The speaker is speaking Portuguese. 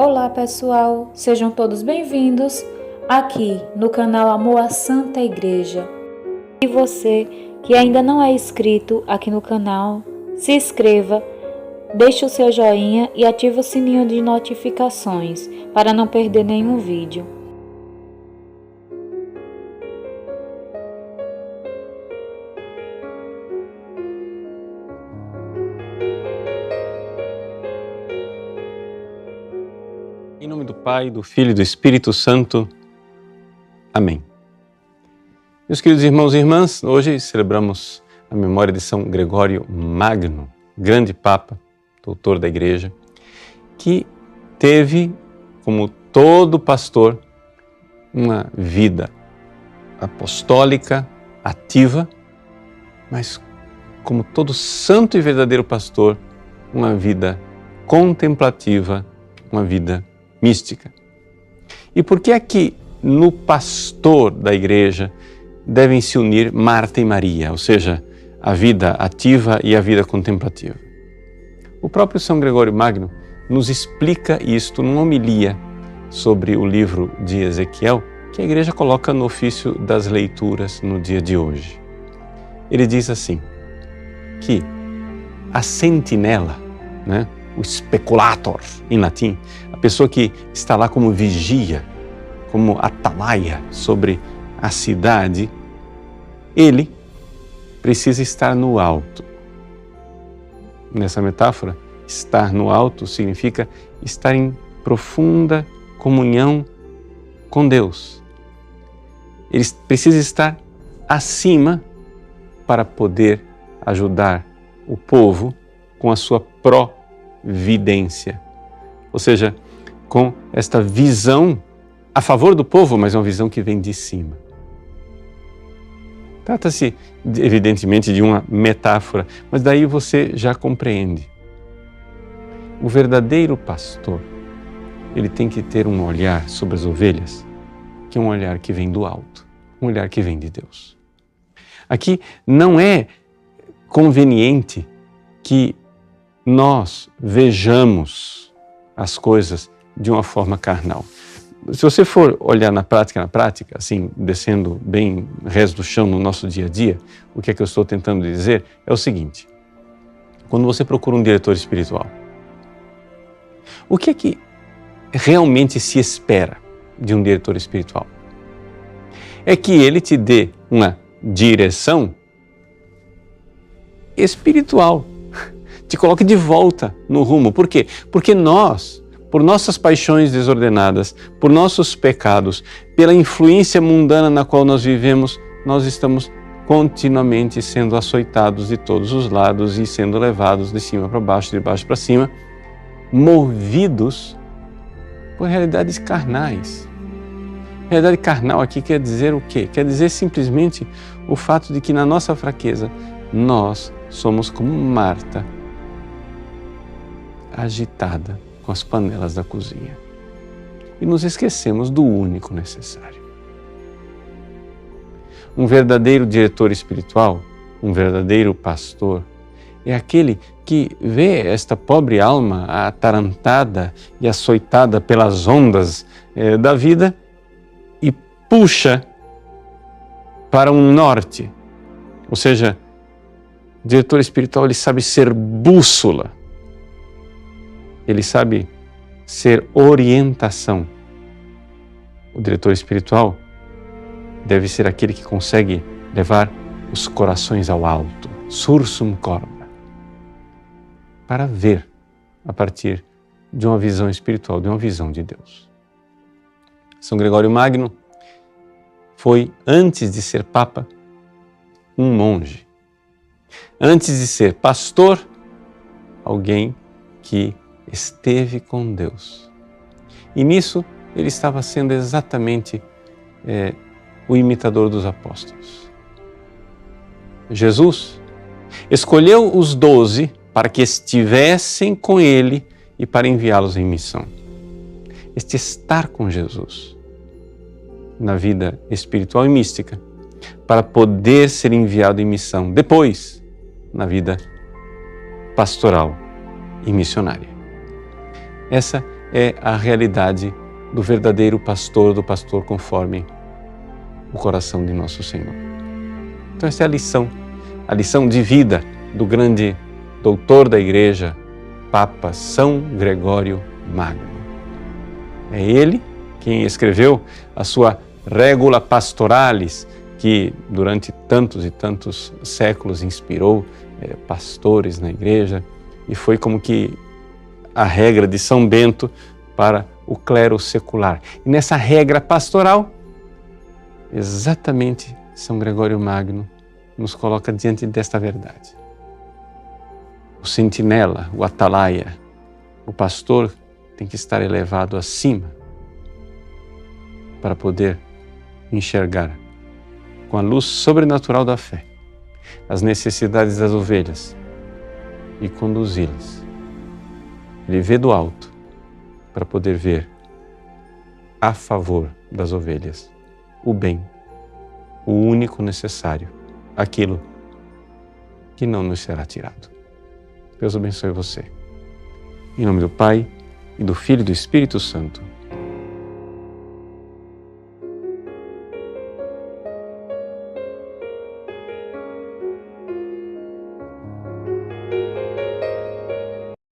Olá pessoal, sejam todos bem-vindos aqui no canal Amor à Santa Igreja. E você que ainda não é inscrito aqui no canal, se inscreva, deixe o seu joinha e ative o sininho de notificações para não perder nenhum vídeo. Em nome do Pai, do Filho e do Espírito Santo. Amém. Meus queridos irmãos e irmãs, hoje celebramos a memória de São Gregório Magno, grande Papa, doutor da Igreja, que teve, como todo pastor, uma vida apostólica, ativa, mas como todo santo e verdadeiro pastor, uma vida contemplativa, uma vida mística. E por que é que no pastor da Igreja devem se unir Marta e Maria, ou seja, a vida ativa e a vida contemplativa? O próprio São Gregório Magno nos explica isto numa homilia sobre o livro de Ezequiel, que a Igreja coloca no ofício das leituras no dia de hoje. Ele diz assim, que a sentinela, o speculator em latim, a pessoa que está lá como vigia, como atalaia sobre a cidade, ele precisa estar no alto. Nessa metáfora, estar no alto significa estar em profunda comunhão com Deus. Ele precisa estar acima para poder ajudar o povo com a sua providência. Ou seja, com esta visão a favor do povo, mas uma visão que vem de cima. Trata-se, evidentemente, de uma metáfora, mas daí você já compreende. O verdadeiro pastor, ele tem que ter um olhar sobre as ovelhas, que é um olhar que vem do alto, um olhar que vem de Deus. Aqui não é conveniente que nós vejamos as coisas de uma forma carnal. Se você for olhar na prática, assim, descendo bem resto do chão no nosso dia a dia, o que é que eu estou tentando dizer é o seguinte: quando você procura um diretor espiritual, o que é que realmente se espera de um diretor espiritual? É que ele te dê uma direção espiritual, te coloque de volta no rumo. Por quê? Porque nós, por nossas paixões desordenadas, por nossos pecados, pela influência mundana na qual nós vivemos, nós estamos continuamente sendo açoitados de todos os lados e sendo levados de cima para baixo, de baixo para cima, movidos por realidades carnais. Realidade carnal aqui quer dizer o quê? Quer dizer simplesmente o fato de que na nossa fraqueza nós somos como Marta, agitada com as panelas da cozinha. E nos esquecemos do único necessário. Um verdadeiro diretor espiritual, um verdadeiro pastor, é aquele que vê esta pobre alma atarantada e açoitada pelas ondas da vida e puxa para um norte. Ou seja, o diretor espiritual, ele sabe ser bússola. Ele sabe ser orientação. O diretor espiritual deve ser aquele que consegue levar os corações ao alto, sursum corda, para ver a partir de uma visão espiritual, de uma visão de Deus. São Gregório Magno foi, antes de ser Papa, um monge. Antes de ser pastor, alguém que esteve com Deus. E nisso ele estava sendo exatamente o imitador dos apóstolos. Jesus escolheu os 12 para que estivessem com ele e para enviá-los em missão. Este estar com Jesus na vida espiritual e mística, para poder ser enviado em missão depois na vida pastoral e missionária. Essa é a realidade do verdadeiro pastor, do pastor conforme o coração de nosso Senhor. Então essa é a lição de vida do grande doutor da Igreja, Papa São Gregório Magno. É ele quem escreveu a sua Regula Pastoralis, que durante tantos e tantos séculos inspirou pastores na Igreja e foi como que a regra de São Bento para o clero secular. E nessa regra pastoral, exatamente São Gregório Magno nos coloca diante desta verdade. O sentinela, o atalaia, o pastor tem que estar elevado acima para poder enxergar com a luz sobrenatural da fé as necessidades das ovelhas e conduzi-las. Ele vê do alto para poder ver a favor das ovelhas o bem, o único necessário, aquilo que não nos será tirado. Deus abençoe você. Em nome do Pai, e do Filho e do Espírito Santo.